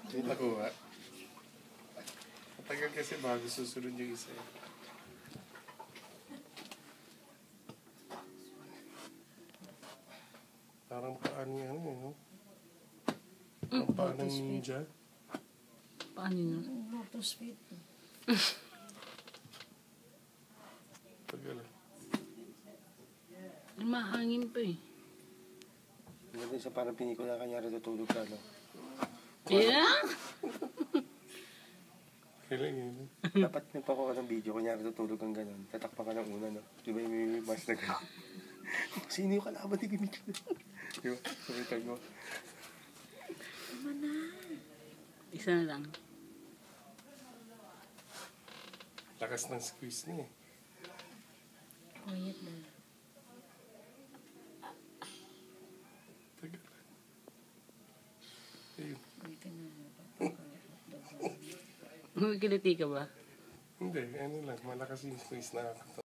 Hindi nakuha. Matagal kasi bago susunod yung isa. Parang paano yan no? Parang paano ninja? Paano yun? Lotus feet. Tagal. Mahangin pa eh. Hindi sa parang pinikula kanya tutulog ka, no? Yeah? Kailan yun? Dapat nagpakuha ng video, kunyari tutulog kang gano'n. Tatakpa ka ng una, no? Di ba yung may mas na gano'n? Sino yung kalaban ni Gimik? Di ba? Sabitan mo. Tama na. Isa na lang. Lakas ng squeeze niya eh. Quiet na. Tagal. Ayun. Quiet na. Kiliti ka ba? Hindi, ano lang. Malakas yung squeeze na